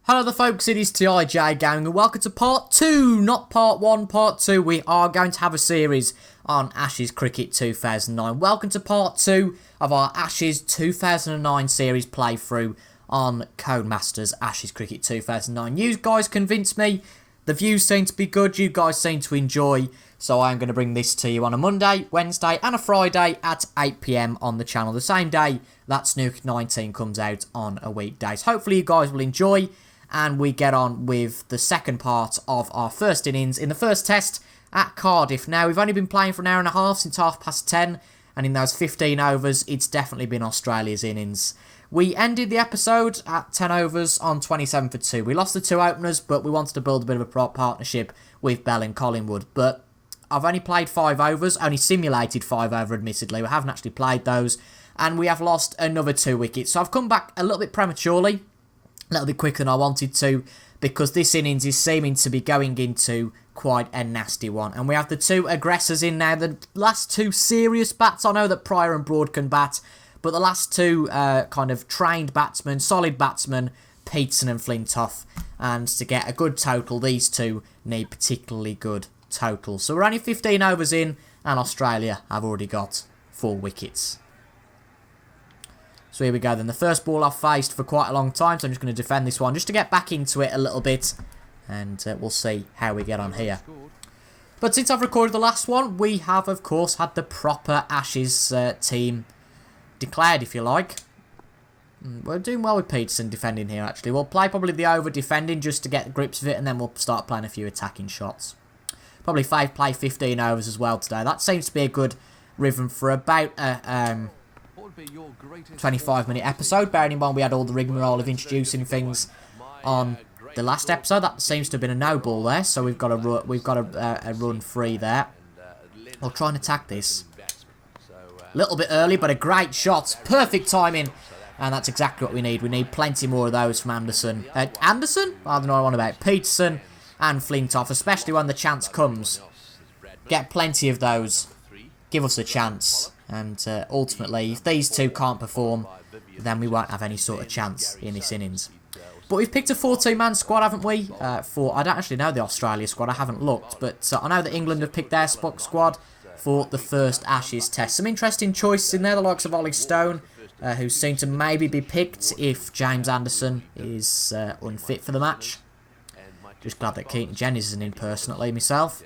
Hello there folks, it is TIJ Gaming and welcome to part 2, not part 1, part 2. We are going to have a series on Ashes Cricket 2009. Welcome to part 2 of our Ashes 2009 series playthrough on Codemasters Ashes Cricket 2009. You guys convinced me, the views seem to be good, you guys seem to enjoy, so I am going to bring this to you on a Monday, Wednesday and a Friday at 8 PM on the channel. The same day that Snooker 19 comes out on a weekday. So hopefully you guys will enjoy. And we get on with the second part of our first innings in the first test at Cardiff. Now, we've only been playing for an hour and a half since 10:30, and in those 15 overs, it's definitely been Australia's innings. We ended the episode at 10 overs on 27 for 2. We lost the two openers, but we wanted to build a bit of a partnership with Bell and Collingwood. But I've only played 5 overs, only simulated 5 over, admittedly. We haven't actually played those, and we have lost another 2 wickets. So I've come back a little bit prematurely. A little bit quicker than I wanted to, because this innings is seeming to be going into quite a nasty one. And we have the 2 aggressors in now, the last 2 serious bats. I know that Pryor and Broad can bat, but the last 2 kind of trained batsmen, solid batsmen, Peterson and Flintoff. And to get a good total, these 2 need particularly good totals. So we're only 15 overs in, and Australia have already got 4 wickets. So here we go then. The first ball I've faced for quite a long time, so I'm just going to defend this one just to get back into it a little bit. And we'll see how we get on here. But since I've recorded the last one, we have, of course, had the proper Ashes team declared, if you like. We're doing well with Peterson defending here, actually. We'll play probably the over defending just to get the grips of it, and then we'll start playing a few attacking shots. Probably play 15 overs as well today. That seems to be a good rhythm for about 25-minute episode, bearing in mind we had all the rigmarole of introducing things on the last episode. That seems to have been a no ball there, so we've got a run free there. We'll try and attack this a little bit early, but a great shot, perfect timing, and that's exactly what we need. We need plenty more of those from Anderson. Anderson? I don't know what I want about. Peterson and Flintoff, especially when the chance comes. Get plenty of those. Give us a chance. And ultimately, if these 2 can't perform, then we won't have any sort of chance in this innings. But we've picked a 14-man squad, haven't we? I don't actually know the Australia squad, I haven't looked. But I know that England have picked their squad for the first Ashes test. Some interesting choices in there, the likes of Ollie Stone, who seem to maybe be picked if James Anderson is unfit for the match. Just glad that Keaton Jennings isn't in personally, myself.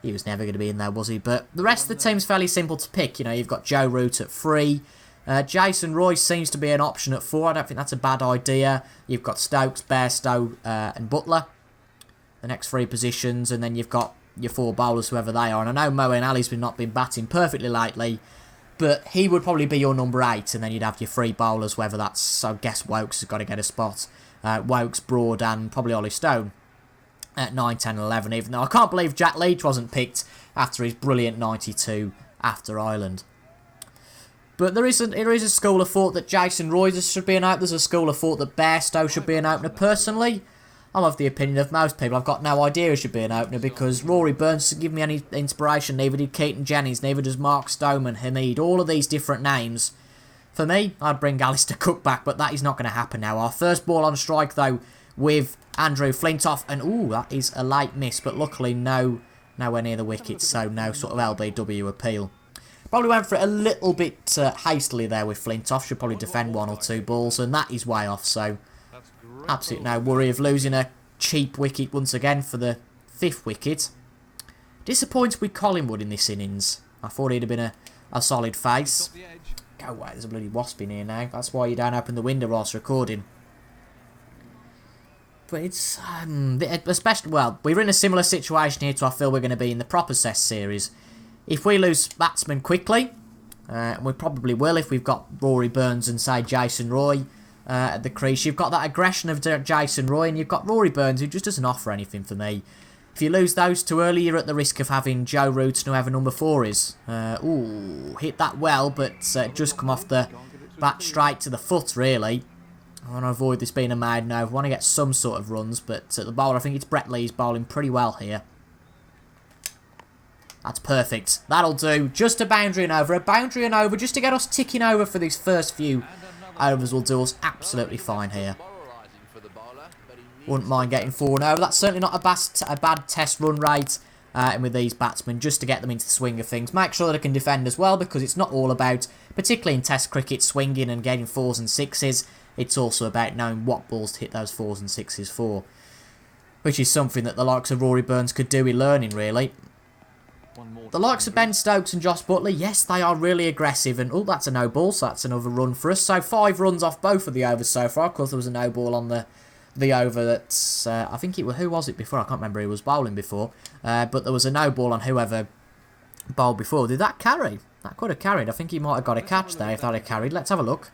He was never going to be in there, was he? But the rest of the team's fairly simple to pick. You know, you've got Joe Root at 3. Jason Royce seems to be an option at 4. I don't think that's a bad idea. You've got Stokes, Bairstow and Butler. The next 3 positions. And then you've got your 4 bowlers, whoever they are. And I know Moeen Ali's not been batting perfectly lately. But he would probably be your number 8. And then you'd have your 3 bowlers, whether that's... So I guess Wokes has got to get a spot. Wokes, Broad and probably Ollie Stone. At 9, 10 and 11, even though I can't believe Jack Leach wasn't picked after his brilliant 92 after Ireland. But there is a school of thought that Jason Royce should be an opener. There's a school of thought that Bairstow should be an opener. Personally, I'm of the opinion of most people. I've got no idea who should be an opener because Rory Burns doesn't give me any inspiration. Neither did Keaton Jennings. Neither does Mark Stoneman, Hameed. All of these different names. For me, I'd bring Alistair Cook back, but that is not going to happen now. Our first ball on strike, though, with Andrew Flintoff, and ooh, that is a late miss, but luckily nowhere near the wickets, so no sort of LBW appeal. Probably went for it a little bit hastily there with Flintoff, should probably defend 1 or 2 balls, and that is way off, so absolutely no worry of losing a cheap wicket once again for the 5th wicket. Disappointed with Collingwood in this innings. I thought he'd have been a solid face. Go away, there's a bloody wasp in here now, that's why you don't open the window whilst recording. But it's, especially, well, we're in a similar situation here to I feel we're going to be in the proper Test series. If we lose batsmen quickly, we probably will if we've got Rory Burns and, say, Jason Roy at the crease. You've got that aggression of Jason Roy, and you've got Rory Burns, who just doesn't offer anything for me. If you lose those 2 early, you're at the risk of having Joe Root and whoever number 4 is. Ooh, hit that well, but just come off the bat straight to the foot, really. I want to avoid this being a maiden over. I want to get some sort of runs, but at the bowler, I think it's Brett Lee's bowling pretty well here. That's perfect. That'll do. Just a boundary and over. A boundary and over just to get us ticking over for these first few overs will do us absolutely fine here. wouldn't mind getting 4 and over. That's certainly not a bad test run rate. And with these batsmen, just to get them into the swing of things. Make sure that they can defend as well, because it's not all about, particularly in Test cricket, swinging and getting 4s and 6s. It's also about knowing what balls to hit those 4s and 6s for. Which is something that the likes of Rory Burns could do with learning, really. The likes of Ben Stokes and Josh Butley, yes, they are really aggressive. And, oh, that's a no ball, so that's another run for us. So 5 runs off both of the overs so far. Of course, there was a no ball on the over that, I think it was, who was it before? I can't remember who was bowling before. But there was a no ball on whoever bowled before. Did that carry? That could have carried. I think he might have got a catch there if that had carried. Let's have a look.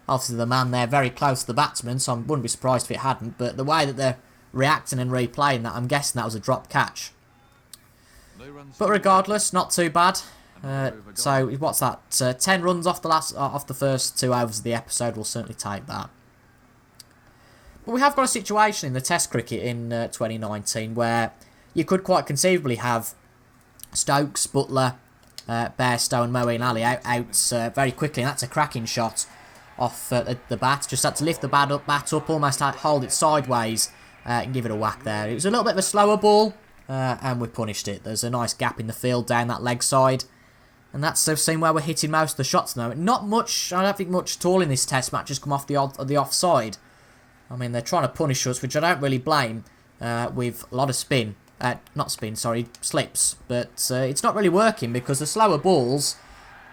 Obviously the man there very close to the batsman, so I wouldn't be surprised if it hadn't. But the way that they're reacting and replaying that, I'm guessing that was a drop catch. But regardless, not too bad. So what's that? 10 runs off the first 2 overs of the episode. We'll certainly take that. But we have got a situation in the Test cricket in 2019 where you could quite conceivably have Stokes, Butler, Bairstow and Moeen Ali out very quickly. And that's a cracking shot off the bat. Just had to lift the bat up, almost hold it sideways and give it a whack there. It was a little bit of a slower ball and we punished it. There's a nice gap in the field down that leg side. And that's the scene where we're hitting most of the shots now. Not much, I don't think much at all in this Test match has come off the offside. I mean, they're trying to punish us, which I don't really blame, with a lot of spin. Not spin, sorry, slips. But it's not really working because the slower balls,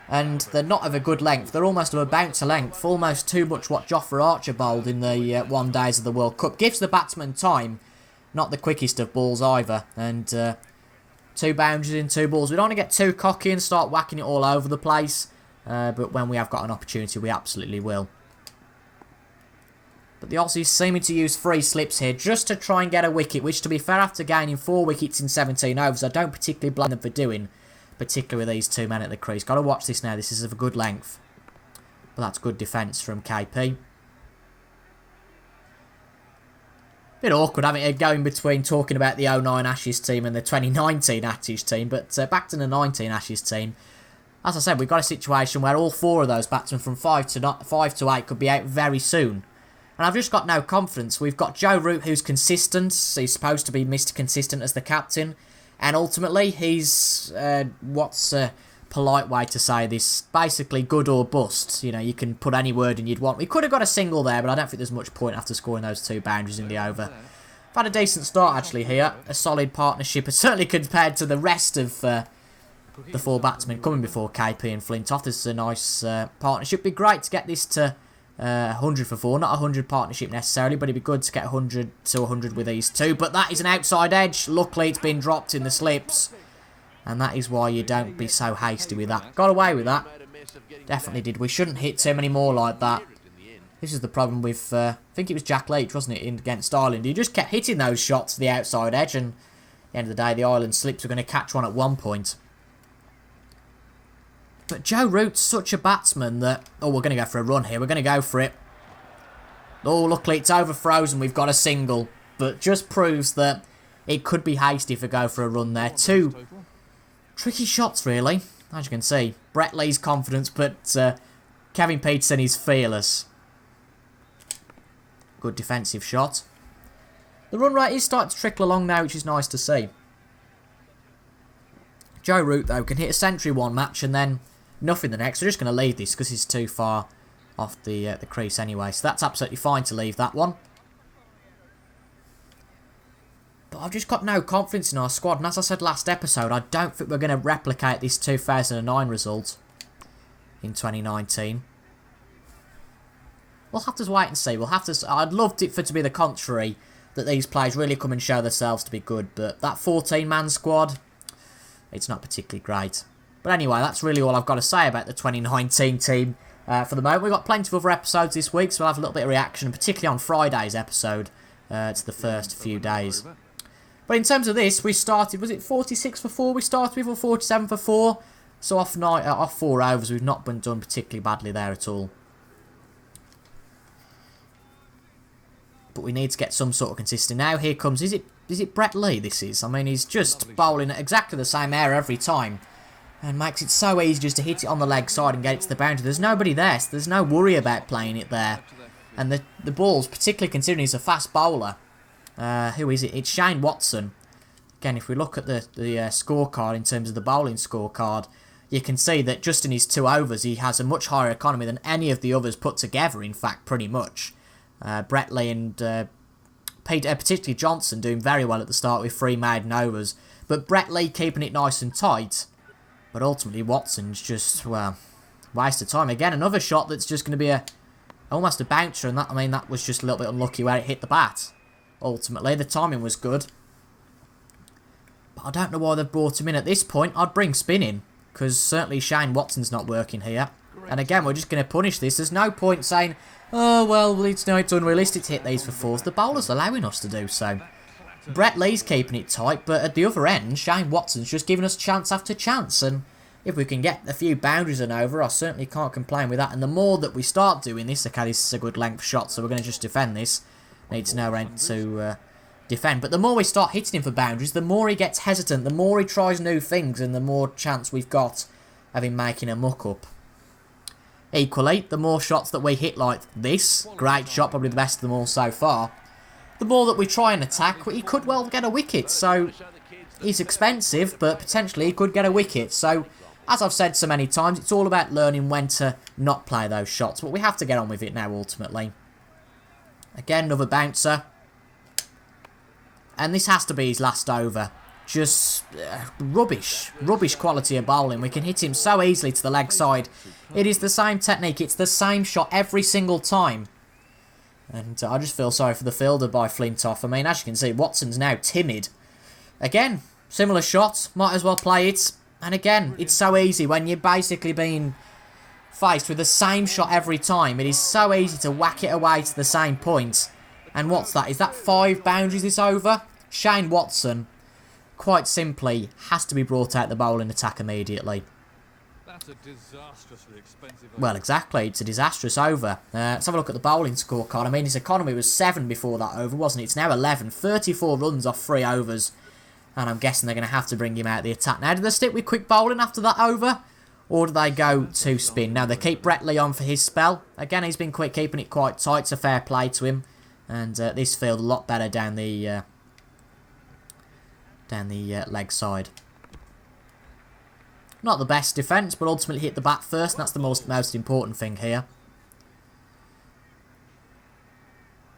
and they're not of a good length. They're almost of a bouncer length, almost too much what Jofra Archer bowled in the 1 days of the World Cup. Gives the batsman time, not the quickest of balls either. And 2 boundaries in 2 balls. We don't want to get too cocky and start whacking it all over the place. But when we have got an opportunity, we absolutely will. But the Aussies seeming to use free slips here just to try and get a wicket, which to be fair, after gaining 4 wickets in 17 overs, I don't particularly blame them for doing, particularly with these 2 men at the crease. Got to watch this now, this is of a good length. But that's good defence from KP. Bit awkward having it going between talking about the 09 Ashes team and the 2019 Ashes team, but back to the 19 Ashes team. As I said, we've got a situation where all 4 of those batsmen from 5 to 8 could be out very soon. And I've just got no confidence. We've got Joe Root, who's consistent. He's supposed to be Mr. Consistent as the captain. And ultimately, he's, what's a polite way to say this? Basically, good or bust. You know, you can put any word in you'd want. We could have got a single there, but I don't think there's much point after scoring those 2 boundaries in the over. I've had a decent start, actually, here. A solid partnership, certainly compared to the rest of the 4 batsmen coming before KP and Flintoff. This is a nice partnership. It'd be great to get this to 100 for 4, not a 100 partnership necessarily, but it'd be good to get 100 to 100 with these 2. But that is an outside edge. Luckily, it's been dropped in the slips, and that is why you don't be so hasty with that. Got away with that. Definitely did. We shouldn't hit too many more like that. This is the problem with, I think it was Jack Leach, wasn't it, against Ireland. He just kept hitting those shots to the outside edge, and at the end of the day, the Ireland slips were going to catch one at one point. But Joe Root's such a batsman that... Oh, we're going to go for a run here. We're going to go for it. Oh, luckily it's over frozen. We've got a single. But just proves that it could be hasty if we go for a run there. 2 tricky shots, really. As you can see. Brett Lee's confidence, but Kevin Peterson is fearless. Good defensive shot. The run rate is starting to trickle along now, which is nice to see. Joe Root, though, can hit a century 1 match and then... nothing the next. We're just going to leave this because he's too far off the crease anyway. So that's absolutely fine to leave that one. But I've just got no confidence in our squad. And as I said last episode, I don't think we're going to replicate this 2009 result in 2019. We'll have to wait and see. We'll have to. I'd love it for it to be the contrary, that these players really come and show themselves to be good. But that 14-man squad, it's not particularly great. But anyway, that's really all I've got to say about the 2019 team for the moment. We've got plenty of other episodes this week, so we'll have a little bit of reaction, particularly on Friday's episode, to the first few days. But in terms of this, we started, was it 46 for 4 we started with, or 47 for 4? So off 4 overs, we've not been done particularly badly there at all. But we need to get some sort of consistency. Now here comes, is it Brett Lee this is? I mean, he's just bowling at exactly the same area every time. And makes it so easy just to hit it on the leg side and get it to the boundary. There's nobody there, so there's no worry about playing it there. And the balls, particularly considering he's a fast bowler. Who is it? It's Shane Watson. Again, if we look at the scorecard in terms of the bowling scorecard, you can see that just in his 2 overs, he has a much higher economy than any of the others put together, in fact, pretty much. Brett Lee and particularly Johnson doing very well at the start with 3 maiden overs. But Brett Lee keeping it nice and tight. But ultimately, Watson's just, well, waste of time. Again, another shot that's just going to be almost a bouncer. And that, I mean, that was just a little bit unlucky where it hit the bat. Ultimately, the timing was good. But I don't know why they've brought him in at this point. I'd bring spin in. Because certainly Shane Watson's not working here. And again, we're just going to punish this. There's no point saying, oh, well, it's unrealistic to hit these for 4s. The bowler's allowing us to do so. Brett Lee's keeping it tight, but at the other end, Shane Watson's just giving us chance after chance. And if we can get a few boundaries and over, I certainly can't complain with that. And the more that we start doing this, okay, this is a good length shot, so we're going to just defend this. Need to know when to defend. But the more we start hitting him for boundaries, the more he gets hesitant, the more he tries new things, and the more chance we've got of him making a muck-up. Equally, the more shots that we hit like this, great shot, probably the best of them all so far, the more that we try and attack, he could well get a wicket. So, he's expensive, but potentially he could get a wicket. So, as I've said so many times, it's all about learning when to not play those shots. But we have to get on with it now, ultimately. Again, another bouncer. And this has to be his last over. Just rubbish quality of bowling. We can hit him so easily to the leg side. It is the same technique. It's the same shot every single time. And I just feel sorry for the fielder by Flintoff. I mean, as you can see, Watson's now timid. Again, similar shot. Might as well play it. And again, it's so easy when you're basically being faced with the same shot every time. It is so easy to whack it away to the same point. And what's that? Is that 5 boundaries this over? Shane Watson, quite simply, has to be brought out the bowling attack immediately. That's a disastrously expensive over. Well, exactly. It's a disastrous over. Let's have a look at the bowling scorecard. I mean, his economy was 7 before that over, wasn't it? It's now 11. 34 runs off 3 overs. And I'm guessing they're going to have to bring him out of the attack. Now, do they stick with quick bowling after that over? Or do they go to spin? Now, they keep Brett Lee on for his spell. Again, he's been quick, keeping it quite tight. It's a fair play to him. And this field a lot better down the leg side. Not the best defence, but ultimately hit the bat first, and that's the most important thing here.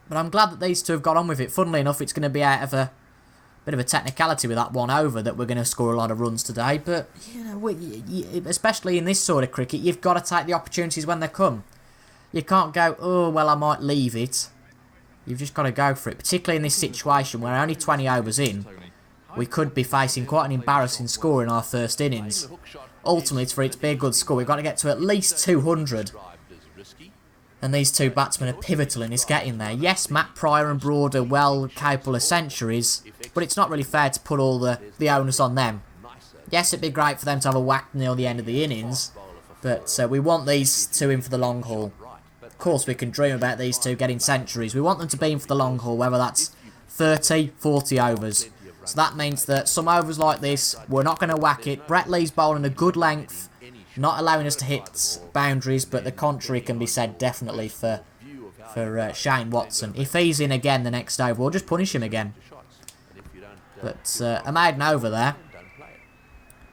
But I'm glad that these two have got on with it. Funnily enough, it's going to be out of a bit of a technicality with that 1 over that we're going to score a lot of runs today. But, you know, especially in this sort of cricket, you've got to take the opportunities when they come. You can't go, oh, well, I might leave it. You've just got to go for it, particularly in this situation where only 20 overs in. We could be facing quite an embarrassing score in our first innings. Ultimately, for it to be a good score, we've got to get to at least 200. And these 2 batsmen are pivotal in us getting there. Yes, Matt Pryor and Broad are well capable of centuries, but it's not really fair to put all the onus on them. Yes, it'd be great for them to have a whack near the end of the innings, but we want these 2 in for the long haul. Of course, we can dream about these 2 getting centuries. We want them to be in for the long haul, whether that's 30, 40 overs. So that means that some overs like this, we're not going to whack it. Brett Lee's bowling a good length, not allowing us to hit boundaries, but the contrary can be said definitely for Shane Watson. If he's in again the next over, we'll just punish him again. But a maiden over there.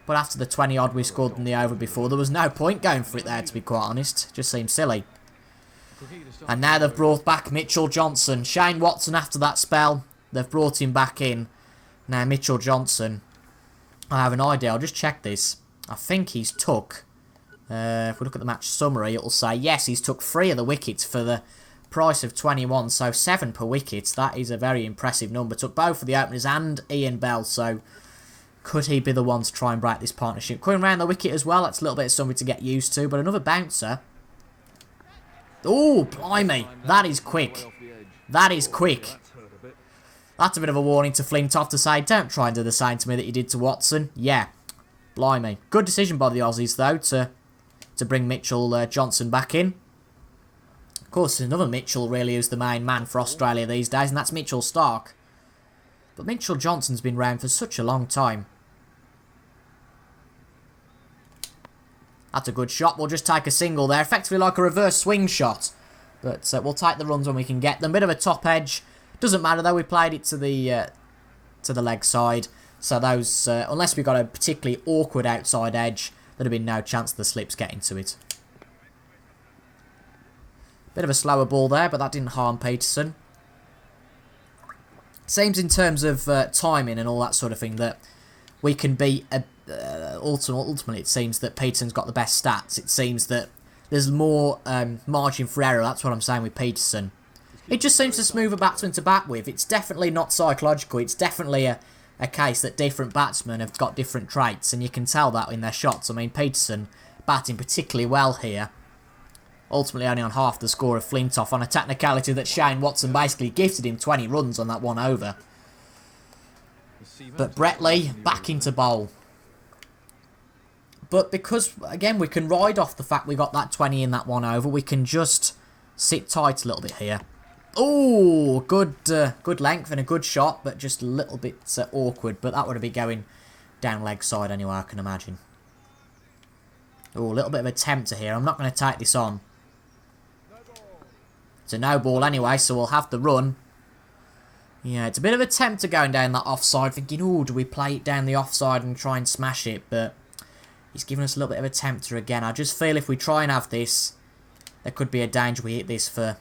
But after the 20-odd we scored in the over before, there was no point going for it there, to be quite honest. Just seemed silly. And now they've brought back Mitchell Johnson. Shane Watson after that spell, they've brought him back in. Now, Mitchell Johnson, I have an idea. I'll just check this. I think he's took, if we look at the match summary, it'll say, yes, he's took 3 of the wickets for the price of 21, so 7 per wicket. That is a very impressive number. Took both of the openers and Ian Bell, so could he be the one to try and break this partnership? Coming round the wicket as well, that's a little bit of something to get used to, but another bouncer. Oh, blimey, that is quick. That is quick. That's a bit of a warning to Flintoff to say, don't try and do the same to me that you did to Watson. Yeah, blimey. Good decision by the Aussies, though, to bring Mitchell Johnson back in. Of course, another Mitchell really is the main man for Australia these days, and that's Mitchell Starc. But Mitchell Johnson's been around for such a long time. That's a good shot. We'll just take a single there. Effectively like a reverse swing shot. But we'll take the runs when we can get them. Bit of a top edge. Doesn't matter though, we played it to the leg side. So those, unless we got a particularly awkward outside edge, there'd have been no chance of the slips getting to it. Bit of a slower ball there, but that didn't harm Peterson. Seems in terms of timing and all that sort of thing that we can beat. Ultimately, it seems that Peterson's got the best stats. It seems that there's more margin for error. That's what I'm saying with Peterson. It just seems to smooth a batsman to bat with. It's definitely not psychological. It's definitely a case that different batsmen have got different traits, and you can tell that in their shots. I mean, Peterson batting particularly well here. Ultimately only on half the score of Flintoff on a technicality that Shane Watson basically gifted him 20 runs on that one over. But Bretley back into bowl. But because, again, we can ride off the fact we got that 20 in that one over, we can just sit tight a little bit here. Oh, good length and a good shot, but just a little bit awkward. But that would have been going down leg side anyway, I can imagine. Oh, a little bit of a tempter here. I'm not going to take this on. It's a no ball anyway, so we'll have the run. Yeah, it's a bit of a tempter going down that offside, thinking, oh, do we play it down the offside and try and smash it? But he's giving us a little bit of a tempter again. I just feel if we try and have this, there could be a danger we hit this for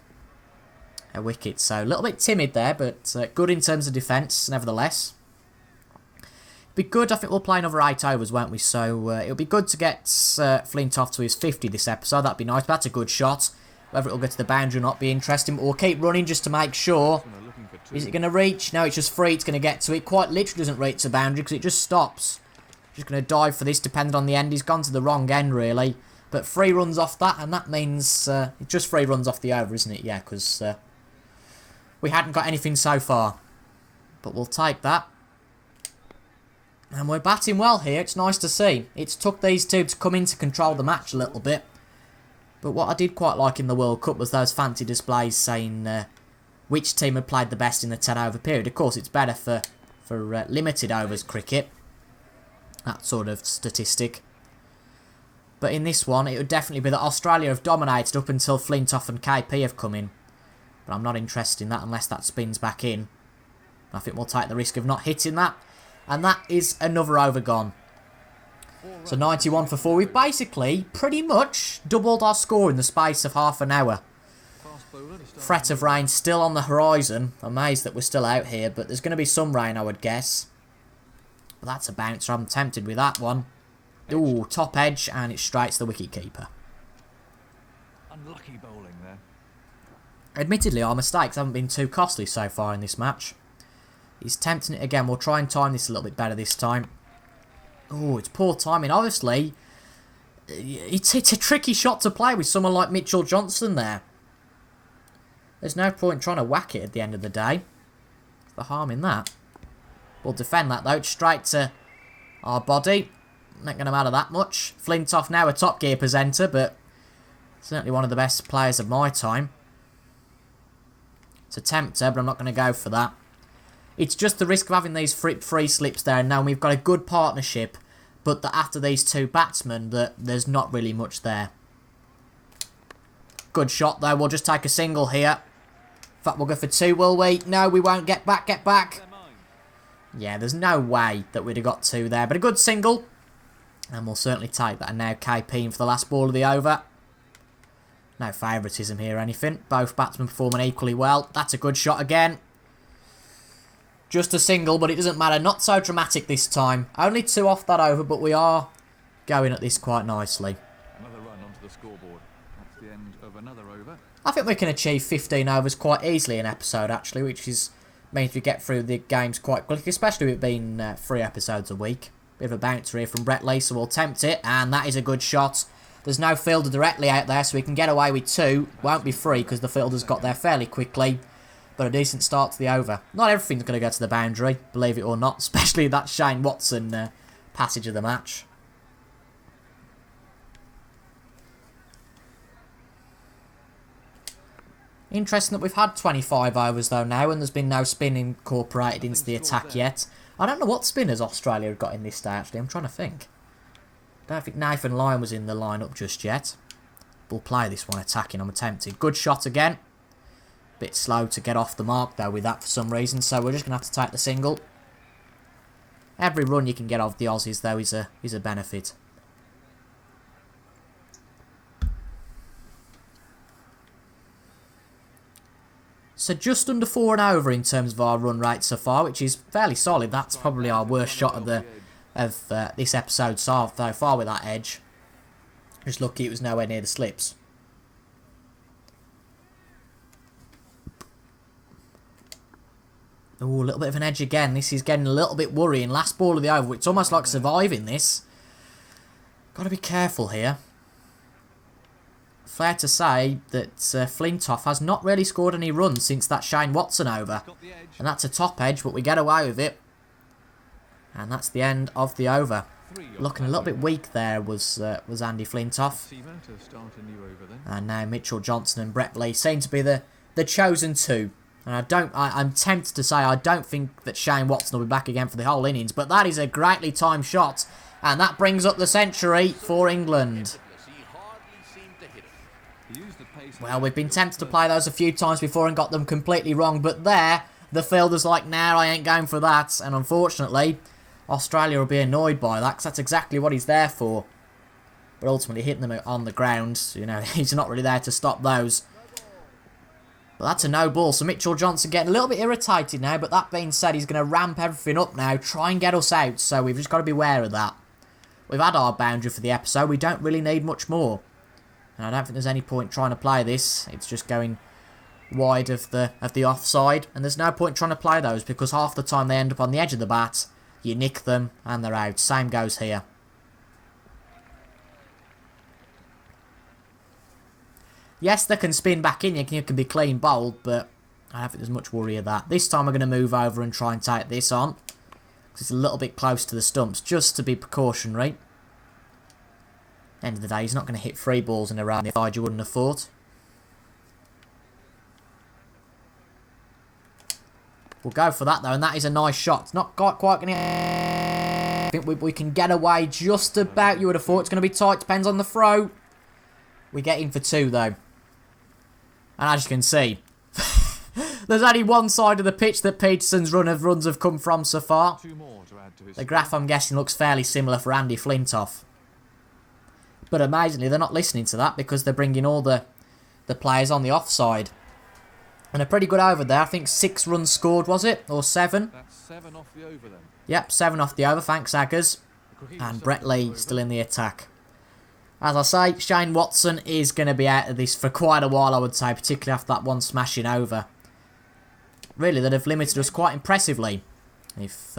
a wicket. So a little bit timid there, but good in terms of defence, nevertheless. Be good. I think we'll play another 8 overs, won't we? So it'll be good to get Flintoff to his 50 this episode. That'd be nice. That's a good shot. Whether it'll get to the boundary or not, be interesting. But we'll keep running just to make sure. Is it going to reach? No, it's just free. It's going to get to it. Quite literally doesn't reach the boundary because it just stops. Just going to dive for this, depending on the end. He's gone to the wrong end, really. But 3 runs off that, and that means it's just 3 runs off the over, isn't it? Yeah, because we hadn't got anything so far. But we'll take that. And we're batting well here. It's nice to see. It's took these two to come in to control the match a little bit. But what I did quite like in the World Cup was those fancy displays saying which team had played the best in the 10 over period. Of course, it's better for limited overs cricket. That sort of statistic. But in this one, it would definitely be that Australia have dominated up until Flintoff and KP have come in. But I'm not interested in that unless that spins back in. I think we'll take the risk of not hitting that. And that is another over gone. So 91 for 4. We've basically pretty much doubled our score in the space of half an hour. Threat of rain still on the horizon. Amazed that we're still out here, but there's going to be some rain, I would guess. But that's a bouncer. I'm tempted with that one. Ooh, top edge, and it's straight to the wicket-keeper. Unlucky bowling there. Admittedly, our mistakes haven't been too costly so far in this match. He's tempting it again. We'll try and time this a little bit better this time. Oh, it's poor timing. Obviously, it's a tricky shot to play with someone like Mitchell Johnson there. There's no point trying to whack it at the end of the day. The harm in that. We'll defend that, though. It's straight to our body. Not going to matter that much. Flintoff now a Top Gear presenter, but certainly one of the best players of my time. It's a tempter, but I'm not going to go for that. It's just the risk of having these free slips there, and now we've got a good partnership, but that after these two batsmen, that there's not really much there. Good shot, though. We'll just take a single here. In fact, we'll go for 2, will we? No, we won't. Get back, get back. Yeah, there's no way that we'd have got 2 there, but a good single. And we'll certainly take that. And now KP in for the last ball of the over. No favouritism here or anything. Both batsmen performing equally well. That's a good shot again. Just a single, but it doesn't matter. Not so dramatic this time. Only 2 off that over, but we are going at this quite nicely. Another run onto the scoreboard. That's the end of another over. I think we can achieve 15 overs quite easily an episode, actually, which means we get through the games quite quickly, especially with it being 3 episodes a week. Bit of a bouncer here from Bretley, so we'll tempt it, and that is a good shot. There's no fielder directly out there, so we can get away with 2. Won't be 3 because the fielder's got there fairly quickly. But a decent start to the over. Not everything's going to go to the boundary, believe it or not. Especially that Shane Watson passage of the match. Interesting that we've had 25 overs though now, and there's been no spin incorporated into the attack yet. I don't know what spinners Australia have got in this day, actually. I'm trying to think. I don't think Nathan Lyon was in the lineup just yet. We'll play this one attacking. I'm tempted. Good shot again. Bit slow to get off the mark though with that for some reason. So we're just going to have to take the single. Every run you can get off the Aussies though is a benefit. So just under 4 and over in terms of our run rate so far, which is fairly solid. That's probably our worst shot of this episode so far with that edge. Just lucky it was nowhere near the slips. Oh, a little bit of an edge again. This is getting a little bit worrying. Last ball of the over. It's almost like surviving this. Got to be careful here. Fair to say that FLINTOFF has not really scored any runs since that Shane Watson over. And that's a top edge, but we get away with it. And that's the end of the over. Looking a little bit weak there was Andy FLINTOFF. And now Mitchell Johnson and Brett Lee seem to be the chosen two. And I'm tempted to say I don't think that Shane Watson will be back again for the whole innings. But that is a greatly timed shot. And that brings up the century for England. Well, we've been tempted to play those a few times before and got them completely wrong. But there, the fielder's like, nah, I ain't going for that. And unfortunately, Australia will be annoyed by that because that's exactly what he's there for. But ultimately, hitting them on the ground, you know, he's not really there to stop those. But that's a no ball. So Mitchell Johnson getting a little bit irritated now. But that being said, he's going to ramp everything up now, try and get us out. So we've just got to be aware of that. We've had our boundary for the episode. We don't really need much more. And I don't think there's any point trying to play this. It's just going wide of the offside. And there's no point trying to play those because half the time they end up on the edge of the bat. You nick them and they're out. Same goes here. Yes, they can spin back in. You can be clean bowled, but I don't think there's much worry of that. This time we're going to move over and try and take this on. Because it's a little bit close to the stumps, just to be precautionary. End of the day, he's not going to hit 3 balls in a row on the side, you wouldn't have thought. We'll go for that though, and that is a nice shot. It's not quite going to... I think we can get away just about, you would have thought. It's going to be tight, depends on the throw. We get in for 2 though. And as you can see, there's only one side of the pitch that Peterson's runs have come from so far. The graph, I'm guessing, looks fairly similar for Andy FLINTOFF. But amazingly, they're not listening to that because they're bringing all the players on the offside. And a pretty good over there. I think 6 runs scored, was it? Or 7? That's 7 off the over then. Yep, 7 off the over. Thanks, Aggers. And Brett Lee still in the attack. As I say, Shane Watson is going to be out of this for quite a while, I would say. Particularly after that one smashing over. Really, they'd have limited us quite impressively. If...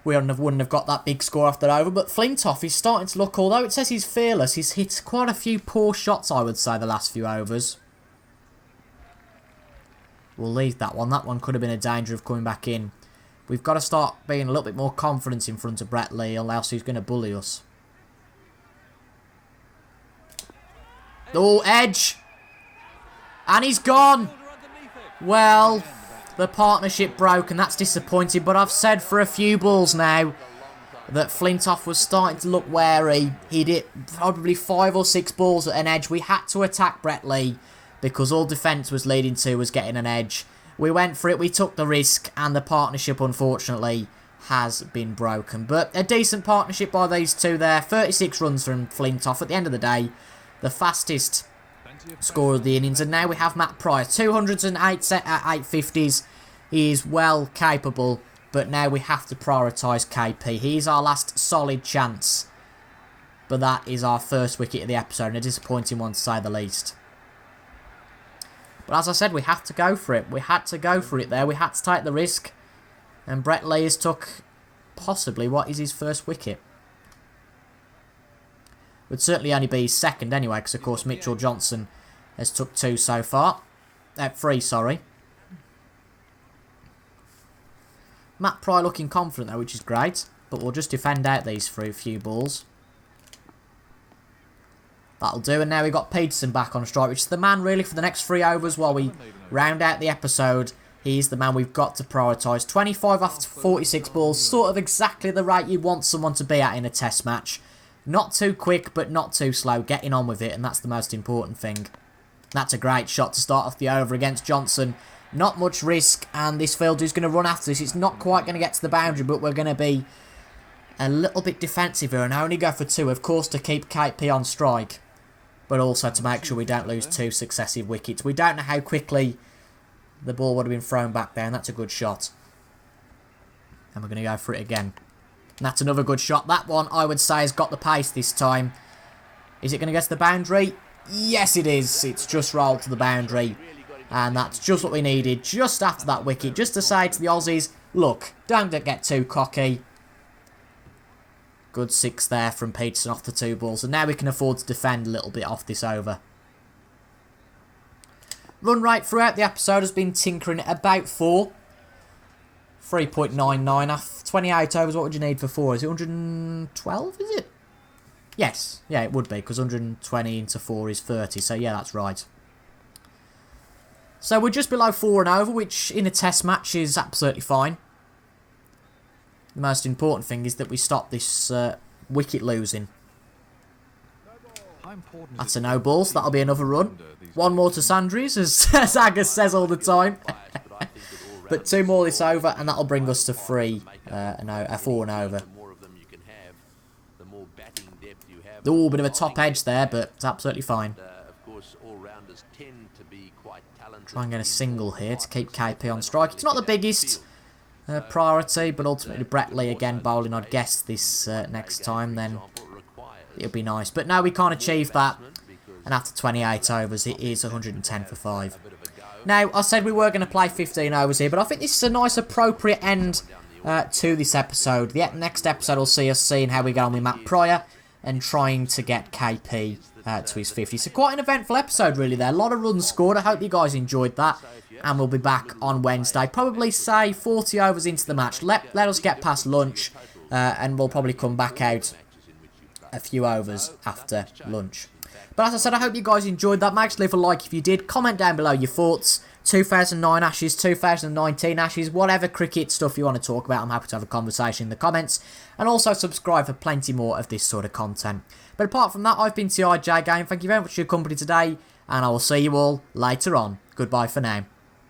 we wouldn't have got that big score after over. But FLINTOFF is starting to look, although it says he's fearless, he's hit quite a few poor shots, I would say, the last few overs. We'll leave that one. That one could have been a danger of coming back in. We've got to start being a little bit more confident in front of Brett Lee, or else he's going to bully us. Oh, edge! And he's gone! Well... the partnership broke and that's disappointing, but I've said for a few balls now that FLINTOFF was starting to look wary. He'd hit probably 5 or 6 balls at an edge. We had to attack Brett Lee because all defence was leading to was getting an edge. We went for it, we took the risk, and the partnership unfortunately has been broken. But a decent partnership by these two there. 36 runs from FLINTOFF at the end of the day. The fastest score of the innings, and now we have Matt Pryor, 208 at 850s. He is well capable, but now we have to prioritise KP. He's our last solid chance, but that is our first wicket of the episode, and a disappointing one to say the least. But as I said, we have to go for it. We had to go for it there. We had to take the risk, and Brett Lee has took possibly what is his first wicket. Would certainly only be his second anyway, because of course Mitchell Johnson has took 2 so far. 3, sorry. Matt Pry looking confident though, which is great. But we'll just defend out these few balls. That'll do, and now we've got Peterson back on strike, which is the man really for the next 3 overs while we round out the episode. He's the man we've got to prioritise. 25 after 46 balls, sort of exactly the rate you want someone to be at in a test match. Not too quick, but not too slow. Getting on with it, and that's the most important thing. That's a great shot to start off the over against Johnson. Not much risk, and this fielder is going to run after this. It's not quite going to get to the boundary, but we're going to be a little bit defensive here and only go for 2, of course, to keep KP on strike, but also to make sure we don't lose 2 successive wickets. We don't know how quickly the ball would have been thrown back there, and that's a good shot. And we're going to go for it again. And that's another good shot. That one, I would say, has got the pace this time. Is it going to get to the boundary? Yes, it is. It's just rolled to the boundary. And that's just what we needed just after that wicket. Just to say to the Aussies, look, don't get too cocky. Good 6 there from Peterson off the 2 balls. And now we can afford to defend a little bit off this over. Run rate throughout the episode has been tinkering at about 4. 3.99 off 28 overs. What would you need for 4? Is it 112, is it? Yes. Yeah, it would be, because 120 into 4 is 30. So, yeah, that's right. So, we're just below 4 and over, which in a test match is absolutely fine. The most important thing is that we stop this wicket losing. That's a no ball, so that'll be another run. 1 more to Sandries, as Agus says all the time. But 2 more this over, and that'll bring us to 4 and over. Oh, bit of a top edge there, but it's absolutely fine. Try and get a single here to keep KP on strike. It's not the biggest priority, but ultimately Brett Lee again bowling, I'd guess, this next time, then it'll be nice. But no, we can't achieve that, and after 28 overs, it is 110 for 5. Now, I said we were going to play 15 overs here, but I think this is a nice, appropriate end to this episode. The next episode will see us seeing how we get on with Matt Pryor and trying to get KP to his 50. So quite an eventful episode, really, there. A lot of runs scored. I hope you guys enjoyed that. And we'll be back on Wednesday. Probably, say, 40 overs into the match. Let us get past lunch, and we'll probably come back out a few overs after lunch. But as I said, I hope you guys enjoyed that. Make sure to leave a like if you did. Comment down below your thoughts. 2009 Ashes, 2019 Ashes, whatever cricket stuff you want to talk about. I'm happy to have a conversation in the comments. And also subscribe for plenty more of this sort of content. But apart from that, I've been TIJ Game. Thank you very much for your company today. And I will see you all later on. Goodbye for now.